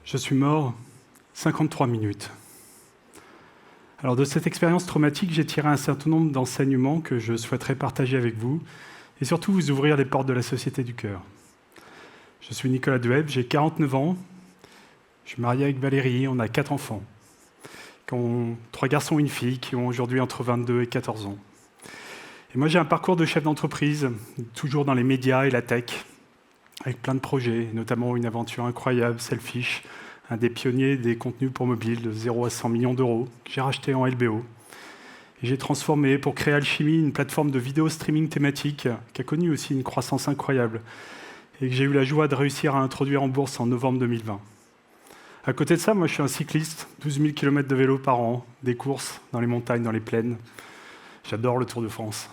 Je suis mort 53 minutes. Alors de cette expérience traumatique, j'ai tiré un certain nombre d'enseignements que je souhaiterais partager avec vous et surtout vous ouvrir les portes de la Société du Cœur. Je suis Nicolas Dueb, j'ai 49 ans, je suis marié avec Valérie, on a 4 enfants, 3 garçons et une fille qui ont aujourd'hui entre 22 et 14 ans. Et moi j'ai un parcours de chef d'entreprise, toujours dans les médias et la tech, avec plein de projets, notamment une aventure incroyable, Selfish, un des pionniers des contenus pour mobile de 0 à 100 millions d'euros, que j'ai racheté en LBO. Et j'ai transformé pour créer Alchemy, une plateforme de vidéo streaming thématique qui a connu aussi une croissance incroyable et que j'ai eu la joie de réussir à introduire en bourse en novembre 2020. À côté de ça, moi je suis un cycliste, 12 000 km de vélo par an, des courses dans les montagnes, dans les plaines. J'adore le Tour de France.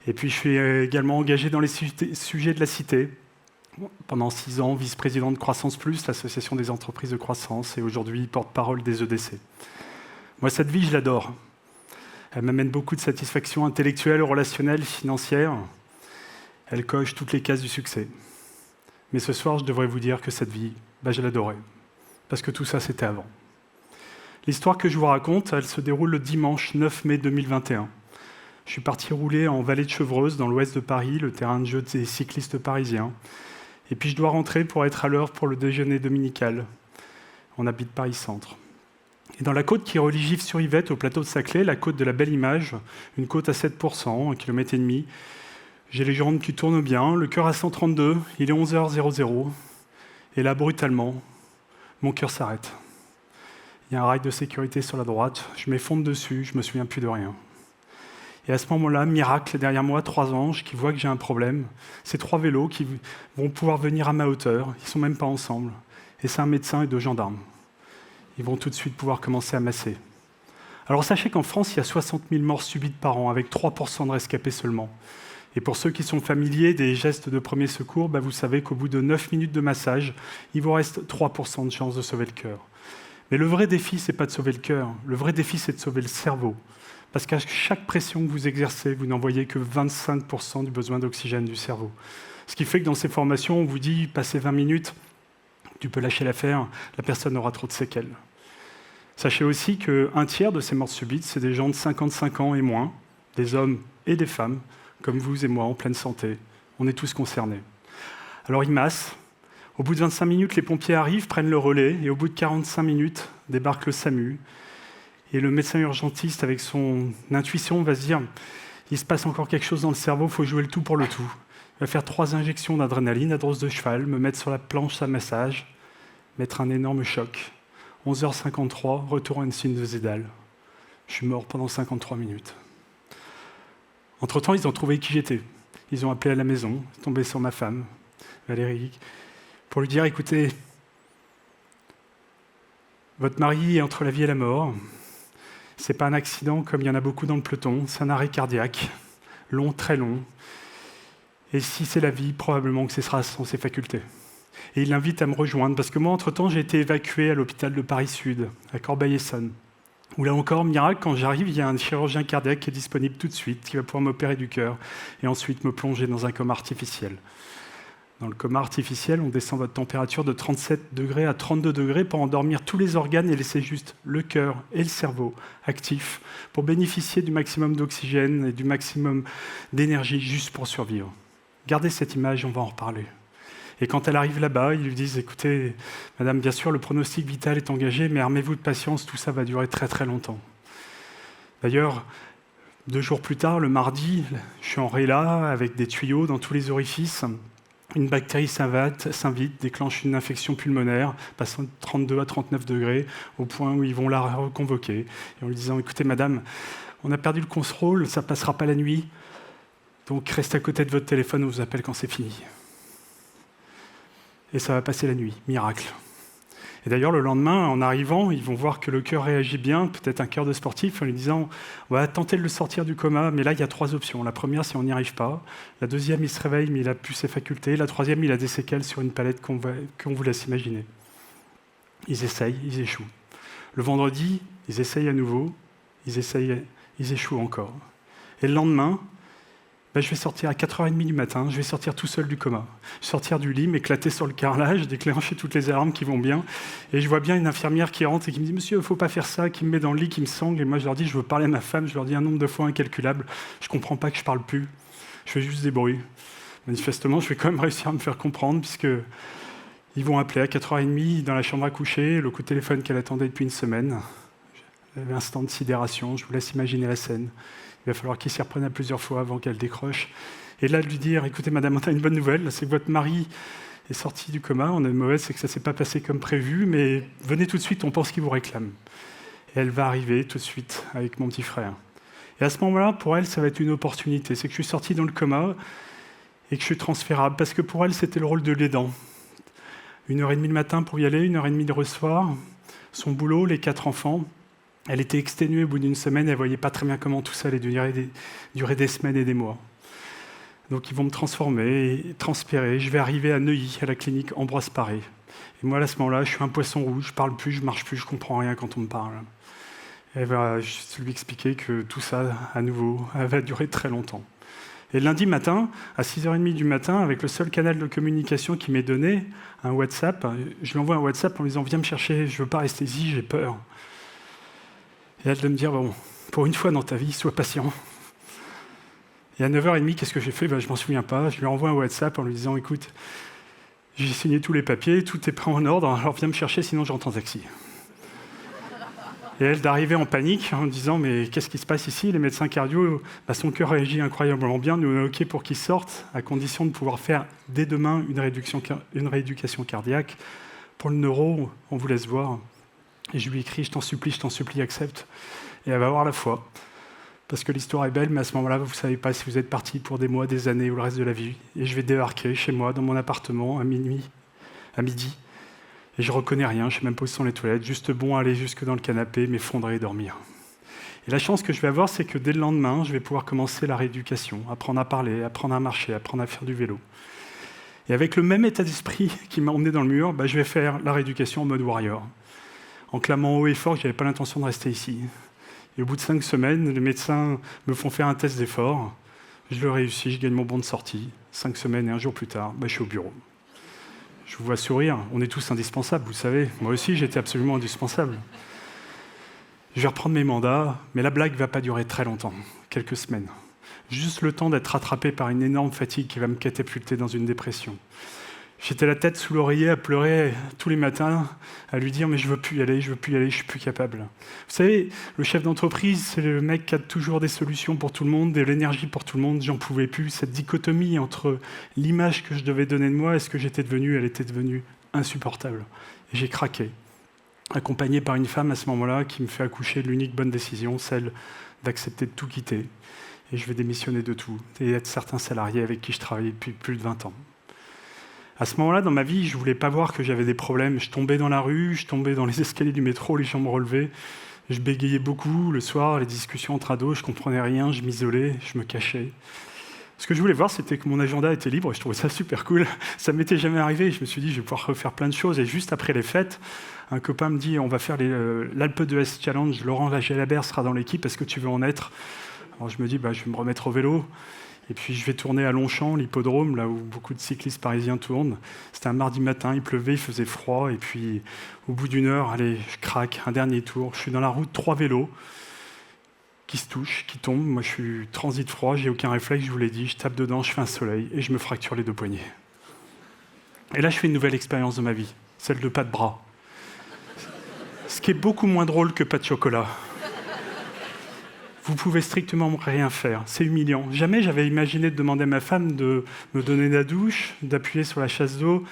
Et puis je suis également engagé dans les sujets de la cité. Pendant 6 ans, vice-président de Croissance Plus, l'association des entreprises de croissance, et aujourd'hui porte-parole des EDC. Moi, cette vie, je l'adore. Elle m'amène beaucoup de satisfaction intellectuelle, relationnelle, financière. Elle coche toutes les cases du succès. Mais ce soir, je devrais vous dire que cette vie, je l'adorais. Parce que tout ça, c'était avant. L'histoire que je vous raconte, elle se déroule le dimanche 9 mai 2021. Je suis parti rouler en vallée de Chevreuse, dans l'ouest de Paris, le terrain de jeu des cyclistes parisiens. Et puis je dois rentrer pour être à l'heure pour le déjeuner dominical. On habite Paris-Centre. Et dans la côte qui relie Gif-sur-Yvette au plateau de Saclay, la côte de la Belle Image, une côte à 7%, 1,5 km, j'ai les jambes qui tournent bien, le cœur à 132, il est 11h00. Et là, brutalement, mon cœur s'arrête. Il y a un rail de sécurité sur la droite, je m'effondre dessus, je ne me souviens plus de rien. Et à ce moment-là, miracle, derrière moi, 3 anges qui voient que j'ai un problème. C'est 3 vélos qui vont pouvoir venir à ma hauteur. Ils ne sont même pas ensemble. Et c'est un médecin et 2 gendarmes. Ils vont tout de suite pouvoir commencer à masser. Alors sachez qu'en France, il y a 60 000 morts subites par an, avec 3% de rescapés seulement. Et pour ceux qui sont familiers des gestes de premier secours, vous savez qu'au bout de 9 minutes de massage, il vous reste 3% de chance de sauver le cœur. Mais le vrai défi, ce n'est pas de sauver le cœur. Le vrai défi, c'est de sauver le cerveau. Parce qu'à chaque pression que vous exercez, vous n'envoyez que 25% du besoin d'oxygène du cerveau. Ce qui fait que dans ces formations, on vous dit, passez 20 minutes, tu peux lâcher l'affaire, la personne aura trop de séquelles. Sachez aussi qu'un tiers de ces morts subites, c'est des gens de 55 ans et moins, des hommes et des femmes, comme vous et moi, en pleine santé. On est tous concernés. Alors ils massent. Au bout de 25 minutes, les pompiers arrivent, prennent le relais, et au bout de 45 minutes, débarque le SAMU. Et le médecin urgentiste, avec son intuition, va se dire il se passe encore quelque chose dans le cerveau, il faut jouer le tout pour le tout. Il va faire 3 injections d'adrénaline à dose de cheval, me mettre sur la planche à massage, mettre un énorme choc. 11h53, retour à une signe de Zédal. Je suis mort pendant 53 minutes. Entre-temps, ils ont trouvé qui j'étais. Ils ont appelé à la maison, tombé sur ma femme, Valérie, pour lui dire écoutez, votre mari est entre la vie et la mort. Ce n'est pas un accident comme il y en a beaucoup dans le peloton, c'est un arrêt cardiaque, long, très long. Et si c'est la vie, probablement que ce sera sans ses facultés. Et il l'invite à me rejoindre, parce que moi, entre-temps, j'ai été évacué à l'hôpital de Paris-Sud, à Corbeil-Essonnes, où là encore, miracle, quand j'arrive, il y a un chirurgien cardiaque qui est disponible tout de suite, qui va pouvoir m'opérer du cœur, et ensuite me plonger dans un coma artificiel. Dans le coma artificiel, on descend votre température de 37 degrés à 32 degrés pour endormir tous les organes et laisser juste le cœur et le cerveau actifs pour bénéficier du maximum d'oxygène et du maximum d'énergie juste pour survivre. Gardez cette image, on va en reparler. Et quand elle arrive là-bas, ils lui disent « Écoutez, madame, bien sûr, le pronostic vital est engagé, mais armez-vous de patience, tout ça va durer très très longtemps. » D'ailleurs, 2 jours plus tard, le mardi, je suis en réla avec des tuyaux dans tous les orifices. Une bactérie s'invite, déclenche une infection pulmonaire, passant de 32 à 39 degrés, au point où ils vont la reconvoquer. Et en lui disant, écoutez, madame, on a perdu le contrôle, ça ne passera pas la nuit, donc restez à côté de votre téléphone, on vous appelle quand c'est fini. Et ça va passer la nuit, miracle. Et d'ailleurs, le lendemain, en arrivant, ils vont voir que le cœur réagit bien, peut-être un cœur de sportif, en lui disant on va tenter de le sortir du coma, mais là, il y a 3 options. La première, si on n'y arrive pas. La deuxième, il se réveille, mais il n'a plus ses facultés. La troisième, il a des séquelles sur une palette qu'on vous laisse imaginer. Ils essayent, ils échouent. Le vendredi, ils essayent à nouveau, ils échouent encore. Et le lendemain, je vais sortir à 4h30 du matin, je vais sortir tout seul du coma. Sortir du lit, m'éclater sur le carrelage, déclencher toutes les alarmes qui vont bien. Et je vois bien une infirmière qui rentre et qui me dit « Monsieur, il ne faut pas faire ça », qui me met dans le lit, qui me sangle. Et moi, je leur dis « Je veux parler à ma femme », je leur dis un nombre de fois incalculable. Je ne comprends pas que je ne parle plus. Je fais juste des bruits. Manifestement, je vais quand même réussir à me faire comprendre, puisqu'ils vont appeler à 4h30 dans la chambre à coucher, le coup de téléphone qu'elle attendait depuis une semaine. J'avais un instant de sidération, je vous laisse imaginer la scène. Il va falloir qu'il s'y reprenne à plusieurs fois avant qu'elle décroche. Et là, de lui dire, écoutez, madame, on a une bonne nouvelle, c'est que votre mari est sorti du coma. On a une mauvaise, c'est que ça ne s'est pas passé comme prévu, mais venez tout de suite, on pense qu'il vous réclame. Et elle va arriver tout de suite avec mon petit frère. Et à ce moment-là, pour elle, ça va être une opportunité. C'est que je suis sorti dans le coma et que je suis transférable. Parce que pour elle, c'était le rôle de l'aidant. 1h30 le matin pour y aller, 1h30 le soir. Son boulot, les 4 enfants. Elle était exténuée au bout d'une semaine, elle ne voyait pas très bien comment tout ça allait durer des semaines et des mois. Donc ils vont me transformer, transférer. Je vais arriver à Neuilly, à la clinique Ambroise Paré. Et moi, à ce moment-là, je suis un poisson rouge, je ne parle plus, je ne marche plus, je ne comprends rien quand on me parle. Elle va juste lui expliquer que tout ça, à nouveau, va durer très longtemps. Et lundi matin, à 6h30 du matin, avec le seul canal de communication qui m'est donné, un WhatsApp, je lui envoie un WhatsApp en lui disant « Viens me chercher, je ne veux pas rester ici, j'ai peur ». Et elle de me dire, bon, pour une fois dans ta vie, sois patient. Et à 9h30, qu'est-ce que j'ai fait ? Je ne m'en souviens pas. Je lui envoie un WhatsApp en lui disant, écoute, j'ai signé tous les papiers, tout est prêt en ordre, alors viens me chercher, sinon je rentre en taxi. Et elle d'arriver en panique en me disant, mais qu'est-ce qui se passe ici ? Les médecins cardio, son cœur réagit incroyablement bien, nous on est OK pour qu'il sorte, à condition de pouvoir faire dès demain une rééducation cardiaque. Pour le neuro, on vous laisse voir. Et je lui écris, je t'en supplie, accepte. Et elle va avoir la foi. Parce que l'histoire est belle, mais à ce moment-là, vous ne savez pas si vous êtes parti pour des mois, des années ou le reste de la vie. Et je vais débarquer chez moi, dans mon appartement, à midi. Et je ne reconnais rien, je ne sais même pas où sont les toilettes, juste bon aller jusque dans le canapé, m'effondrer et dormir. Et la chance que je vais avoir, c'est que dès le lendemain, je vais pouvoir commencer la rééducation, apprendre à parler, apprendre à marcher, apprendre à faire du vélo. Et avec le même état d'esprit qui m'a emmené dans le mur, je vais faire la rééducation en mode warrior. En clamant haut et fort que je n'avais pas l'intention de rester ici. Et au bout de 5 semaines, les médecins me font faire un test d'effort. Je le réussis, je gagne mon bon de sortie. 5 semaines et un jour plus tard, je suis au bureau. Je vous vois sourire, on est tous indispensables, vous savez. Moi aussi, j'étais absolument indispensable. Je vais reprendre mes mandats, mais la blague ne va pas durer très longtemps, quelques semaines. Juste le temps d'être rattrapé par une énorme fatigue qui va me catapulter dans une dépression. J'étais la tête sous l'oreiller à pleurer tous les matins, à lui dire « mais je veux plus y aller, je suis plus capable ». Vous savez, le chef d'entreprise, c'est le mec qui a toujours des solutions pour tout le monde, de l'énergie pour tout le monde, j'en pouvais plus. Cette dichotomie entre l'image que je devais donner de moi et ce que j'étais devenu, elle était devenue insupportable. Et j'ai craqué, accompagné par une femme à ce moment-là qui me fait accoucher de l'unique bonne décision, celle d'accepter de tout quitter. Et je vais démissionner de tout, et être certains salariés avec qui je travaillais depuis plus de 20 ans. À ce moment-là, dans ma vie, je ne voulais pas voir que j'avais des problèmes. Je tombais dans la rue, je tombais dans les escaliers du métro, les jambes relevées. Je bégayais beaucoup le soir, les discussions entre ados, je ne comprenais rien, je m'isolais, je me cachais. Ce que je voulais voir, c'était que mon agenda était libre et je trouvais ça super cool. Ça ne m'était jamais arrivé. Je me suis dit, je vais pouvoir refaire plein de choses. Et juste après les fêtes, un copain me dit, on va faire l'Alpe d'Huez Challenge. Laurent Jalabert sera dans l'équipe. Est-ce que tu veux en être ? Alors je me dis, je vais me remettre au vélo. Et puis je vais tourner à Longchamp, l'hippodrome, là où beaucoup de cyclistes parisiens tournent. C'était un mardi matin, il pleuvait, il faisait froid. Et puis au bout d'une heure, allez, je craque, un dernier tour. Je suis dans la route, 3 vélos qui se touchent, qui tombent. Moi, je suis transit froid, j'ai aucun réflexe, je vous l'ai dit. Je tape dedans, je fais un soleil et je me fracture les 2 poignets. Et là, je fais une nouvelle expérience de ma vie, celle de pas de bras. Ce qui est beaucoup moins drôle que pas de chocolat. Vous pouvez strictement rien faire, c'est humiliant. Jamais j'avais imaginé de demander à ma femme de me donner la douche, d'appuyer sur la chasse d'eau,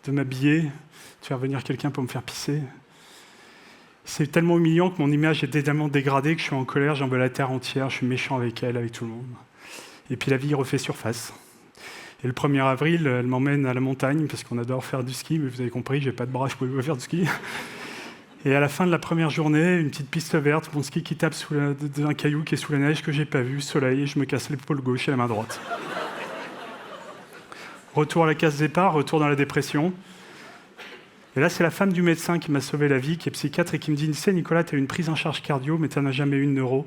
de m'habiller, de faire venir quelqu'un pour me faire pisser. C'est tellement humiliant que mon image est tellement dégradée que je suis en colère, j'en veux la terre entière, je suis méchant avec elle, avec tout le monde. Et puis la vie refait surface. Et le 1er avril, elle m'emmène à la montagne, parce qu'on adore faire du ski, mais vous avez compris, j'ai pas de bras, je pouvais pas faire du ski. Et à la fin de la première journée, une petite piste verte, mon ski qui tape un caillou qui est sous la neige que j'ai pas vu, soleil, et je me casse l'épaule gauche et la main droite. Retour à la case départ, retour dans la dépression. Et là, c'est la femme du médecin qui m'a sauvé la vie, qui est psychiatre et qui me dit « Tu sais, Nicolas, tu as eu une prise en charge cardio, mais tu n'en as jamais eu une neuro.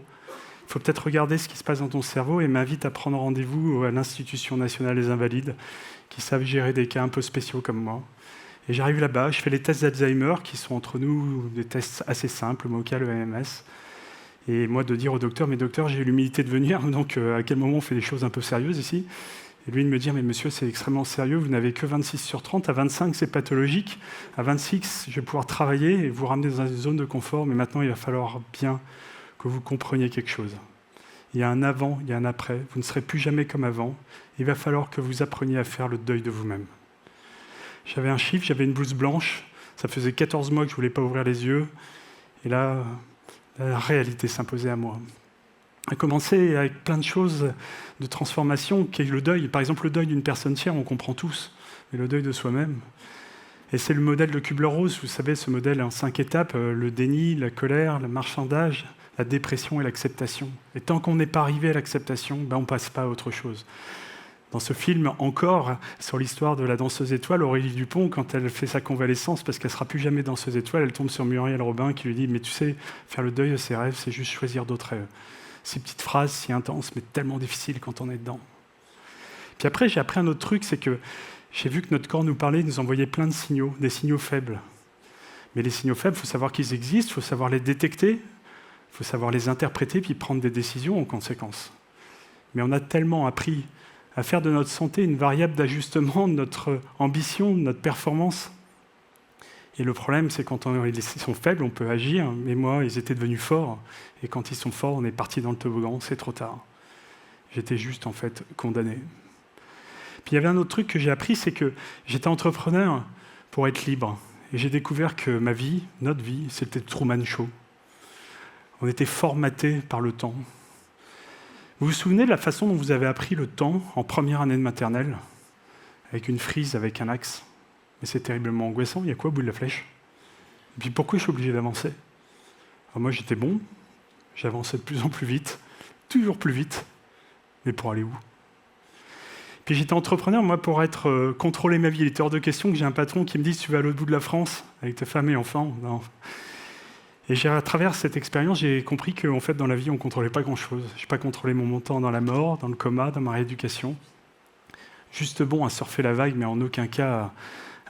il faut peut-être regarder ce qui se passe dans ton cerveau et m'invite à prendre rendez-vous à l'Institution nationale des invalides, qui savent gérer des cas un peu spéciaux comme moi. Et j'arrive là-bas, je fais les tests d'Alzheimer, qui sont entre nous des tests assez simples, le MoCA, le AMS. Et moi, de dire au docteur, mais docteur, j'ai eu l'humilité de venir, donc à quel moment on fait des choses un peu sérieuses ici? Et lui, de me dire, mais monsieur, c'est extrêmement sérieux, vous n'avez que 26 sur 30, à 25, c'est pathologique, à 26, je vais pouvoir travailler et vous ramener dans une zone de confort, mais maintenant, il va falloir bien que vous compreniez quelque chose. Il y a un avant, il y a un après, vous ne serez plus jamais comme avant, il va falloir que vous appreniez à faire le deuil de vous-même. J'avais un chiffre, j'avais une blouse blanche, ça faisait 14 mois que je ne voulais pas ouvrir les yeux, et là, la réalité s'imposait à moi. A commencé avec plein de choses de transformation, qui est le deuil. Par exemple, le deuil d'une personne chère, on comprend tous, mais le deuil de soi-même. Et c'est le modèle de Kubler-Ross, vous savez, ce modèle en 5 étapes, le déni, la colère, le marchandage, la dépression et l'acceptation. Et tant qu'on n'est pas arrivé à l'acceptation, on ne passe pas à autre chose. Dans ce film, encore, sur l'histoire de la danseuse étoile, Aurélie Dupont, quand elle fait sa convalescence, parce qu'elle ne sera plus jamais danseuse étoile, elle tombe sur Muriel Robin qui lui dit « Mais tu sais, faire le deuil de ses rêves, c'est juste choisir d'autres rêves. » Ces petites phrases si intenses, mais tellement difficiles quand on est dedans. Puis après, j'ai appris un autre truc, c'est que j'ai vu que notre corps nous parlait, nous envoyait plein de signaux, des signaux faibles. Mais les signaux faibles, il faut savoir qu'ils existent, il faut savoir les détecter, il faut savoir les interpréter, puis prendre des décisions en conséquence. Mais on a tellement appris à faire de notre santé une variable d'ajustement de notre ambition, de notre performance. Et le problème, c'est quand ils sont faibles, on peut agir, mais moi, ils étaient devenus forts. Et quand ils sont forts, on est parti dans le toboggan, c'est trop tard. J'étais juste, en fait, condamné. Puis il y avait un autre truc que j'ai appris, c'est que j'étais entrepreneur pour être libre. Et j'ai découvert que ma vie, notre vie, c'était le Truman Show. On était formaté par le temps. Vous vous souvenez de la façon dont vous avez appris le temps en première année de maternelle, avec une frise, avec un axe? Mais c'est terriblement angoissant, il y a quoi au bout de la flèche? Et puis pourquoi je suis obligé d'avancer? Alors moi j'étais bon, j'avançais de plus en plus vite, toujours plus vite, mais pour aller où? Puis j'étais entrepreneur, moi, pour contrôler ma vie. Il était hors de question que j'ai un patron qui me dise « Tu vas à l'autre bout de la France avec ta femme et enfants ?» Non. Et à travers cette expérience, j'ai compris qu'en fait, dans la vie, on ne contrôlait pas grand-chose. Je n'ai pas contrôlé mon montant dans la mort, dans le coma, dans ma rééducation. Juste bon à surfer la vague, mais en aucun cas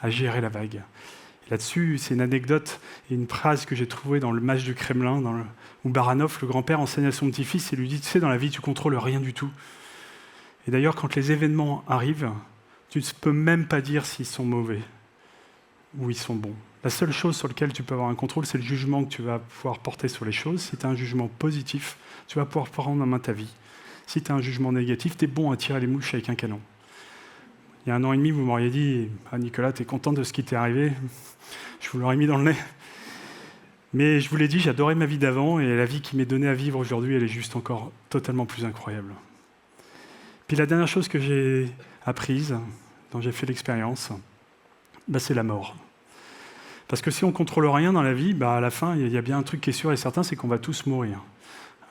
à gérer la vague. Et là-dessus, c'est une anecdote et une phrase que j'ai trouvée dans le Mage du Kremlin, où Baranov, le grand-père, enseigne à son petit-fils et lui dit « Tu sais, dans la vie, tu ne contrôles rien du tout. » Et d'ailleurs, quand les événements arrivent, tu ne peux même pas dire s'ils sont mauvais ou ils sont bons. La seule chose sur laquelle tu peux avoir un contrôle, c'est le jugement que tu vas pouvoir porter sur les choses. Si tu as un jugement positif, tu vas pouvoir prendre en main ta vie. Si tu as un jugement négatif, tu es bon à tirer les mouches avec un canon. Il y a 1 an et demi, vous m'auriez dit « Ah Nicolas, tu es content de ce qui t'est arrivé ?» Je vous l'aurais mis dans le nez. Mais je vous l'ai dit, j'adorais ma vie d'avant et la vie qui m'est donnée à vivre aujourd'hui, elle est juste encore totalement plus incroyable. Puis la dernière chose que j'ai apprise, dont j'ai fait l'expérience, c'est la mort. Parce que si on ne contrôle rien dans la vie, à la fin, il y a bien un truc qui est sûr et certain, c'est qu'on va tous mourir.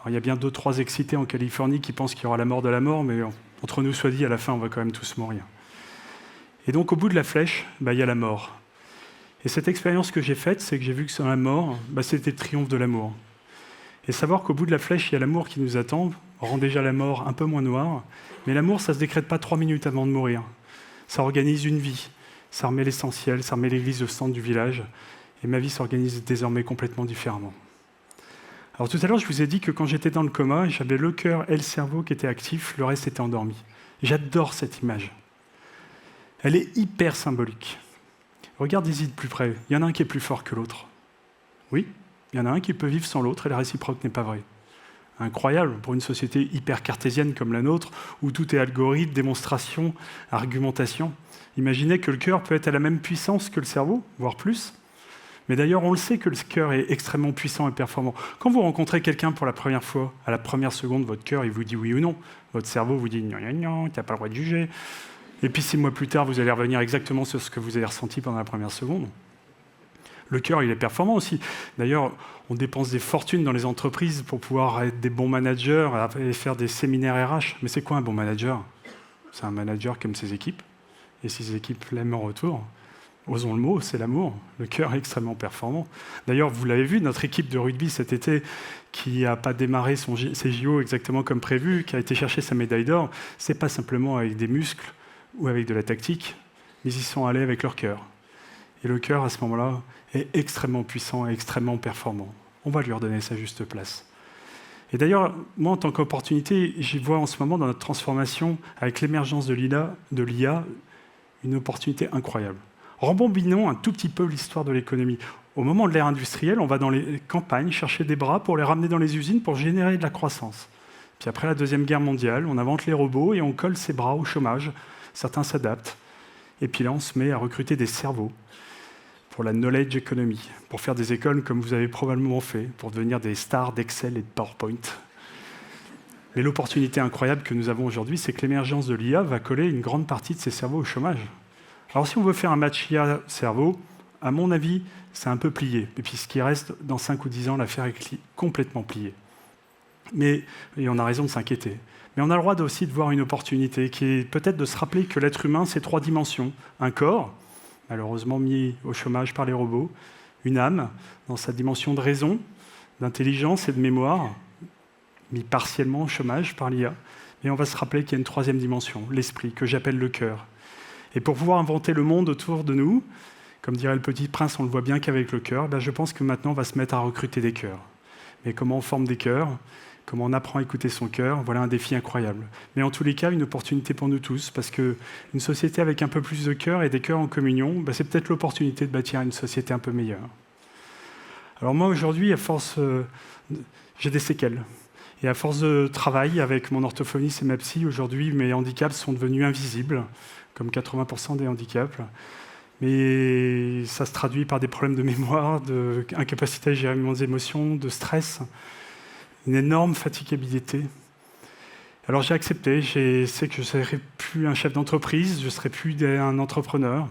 Alors, il y a bien 2-3 excités en Californie qui pensent qu'il y aura la mort de la mort, mais entre nous soit dit, à la fin, on va quand même tous mourir. Et donc, au bout de la flèche, il y a la mort. Et cette expérience que j'ai faite, c'est que j'ai vu que sur la mort, c'était le triomphe de l'amour. Et savoir qu'au bout de la flèche, il y a l'amour qui nous attend, rend déjà la mort un peu moins noire. Mais l'amour, ça ne se décrète pas 3 minutes avant de mourir. Ça organise une vie. Ça remet l'essentiel, ça remet l'église au centre du village. Et ma vie s'organise désormais complètement différemment. Alors tout à l'heure, je vous ai dit que quand j'étais dans le coma, j'avais le cœur et le cerveau qui étaient actifs, le reste était endormi. J'adore cette image. Elle est hyper symbolique. Regardez-y de plus près. Il y en a un qui est plus fort que l'autre. Oui, il y en a un qui peut vivre sans l'autre et la réciproque n'est pas vraie. Incroyable pour une société hyper cartésienne comme la nôtre, où tout est algorithme, démonstration, argumentation. Imaginez que le cœur peut être à la même puissance que le cerveau, voire plus. Mais d'ailleurs, on le sait que le cœur est extrêmement puissant et performant. Quand vous rencontrez quelqu'un pour la première fois, à la première seconde, votre cœur, il vous dit oui ou non. Votre cerveau vous dit non, non, non, tu n'as pas le droit de juger. Et puis 6 mois plus tard, vous allez revenir exactement sur ce que vous avez ressenti pendant la première seconde. Le cœur, il est performant aussi. D'ailleurs, on dépense des fortunes dans les entreprises pour pouvoir être des bons managers et faire des séminaires RH. Mais c'est quoi un bon manager? C'est un manager qui aime ses équipes. Et si ses équipes l'aiment en retour, osons le mot, c'est l'amour. Le cœur est extrêmement performant. D'ailleurs, vous l'avez vu, notre équipe de rugby cet été, qui n'a pas démarré ses JO exactement comme prévu, qui a été chercher sa médaille d'or, c'est pas simplement avec des muscles ou avec de la tactique, mais ils y sont allés avec leur cœur. Et le cœur, à ce moment-là, est extrêmement puissant et extrêmement performant. On va lui redonner sa juste place. Et d'ailleurs, moi, en tant qu'opportunité, j'y vois en ce moment, dans notre transformation, avec l'émergence de l'IA, une opportunité incroyable. Rembobinons un tout petit peu l'histoire de l'économie. Au moment de l'ère industrielle, on va dans les campagnes chercher des bras pour les ramener dans les usines pour générer de la croissance. Puis après la Deuxième Guerre mondiale, on invente les robots et on colle ces bras au chômage. Certains s'adaptent. Et puis là, on se met à recruter des cerveaux pour la knowledge economy, pour faire des écoles comme vous avez probablement fait, pour devenir des stars d'Excel et de PowerPoint. Mais l'opportunité incroyable que nous avons aujourd'hui, c'est que l'émergence de l'IA va coller une grande partie de ces cerveaux au chômage. Alors si on veut faire un match IA-cerveau, à mon avis, c'est un peu plié. Et puis ce qui reste, dans 5 ou 10 ans, l'affaire est complètement pliée. Et on a raison de s'inquiéter. Mais on a le droit aussi de voir une opportunité, qui est peut-être de se rappeler que l'être humain, c'est 3 dimensions. Un corps, malheureusement mis au chômage par les robots, une âme, dans sa dimension de raison, d'intelligence et de mémoire, mis partiellement au chômage par l'IA. Et on va se rappeler qu'il y a une 3e dimension, l'esprit, que j'appelle le cœur. Et pour pouvoir inventer le monde autour de nous, comme dirait le Petit Prince, on le voit bien qu'avec le cœur, je pense que maintenant on va se mettre à recruter des cœurs. Mais comment on forme des cœurs ? Comment on apprend à écouter son cœur ? Voilà un défi incroyable. Mais en tous les cas, une opportunité pour nous tous, parce qu'une société avec un peu plus de cœur et des cœurs en communion, c'est peut-être l'opportunité de bâtir une société un peu meilleure. Alors moi, aujourd'hui, à force, j'ai des séquelles. Et à force de travail avec mon orthophoniste et ma psy, aujourd'hui, mes handicaps sont devenus invisibles, comme 80% des handicaps. Mais ça se traduit par des problèmes de mémoire, d'incapacité à gérer mes émotions, de stress, une énorme fatigabilité. Alors j'ai accepté, je sais que je ne serai plus un chef d'entreprise, je ne serai plus un entrepreneur.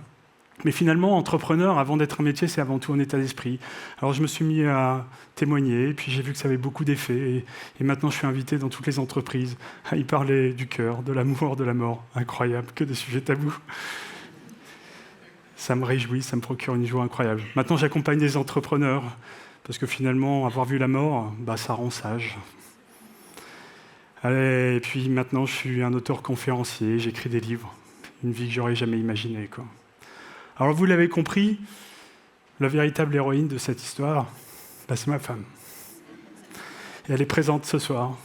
Mais finalement, entrepreneur, avant d'être un métier, c'est avant tout un état d'esprit. Alors je me suis mis à témoigner, puis j'ai vu que ça avait beaucoup d'effets. Et maintenant, je suis invité dans toutes les entreprises à y parler du cœur, de l'amour, de la mort. Incroyable, que des sujets tabous. Ça me réjouit, ça me procure une joie incroyable. Maintenant, j'accompagne des entrepreneurs, parce que finalement, avoir vu la mort, ça rend sage. Et puis maintenant, je suis un auteur conférencier, j'écris des livres. Une vie que j'aurais jamais imaginée, quoi. Alors vous l'avez compris, la véritable héroïne de cette histoire, c'est ma femme. Et elle est présente ce soir.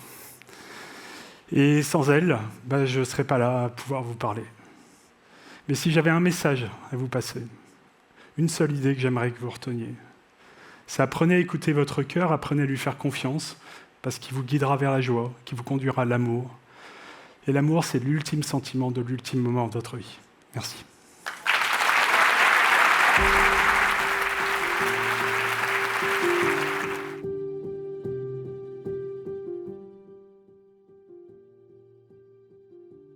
Et sans elle, je ne serais pas là à pouvoir vous parler. Mais si j'avais un message à vous passer, une seule idée que j'aimerais que vous reteniez, c'est apprenez à écouter votre cœur, apprenez à lui faire confiance, parce qu'il vous guidera vers la joie, qui vous conduira à l'amour. Et l'amour, c'est l'ultime sentiment de l'ultime moment de votre vie. Merci.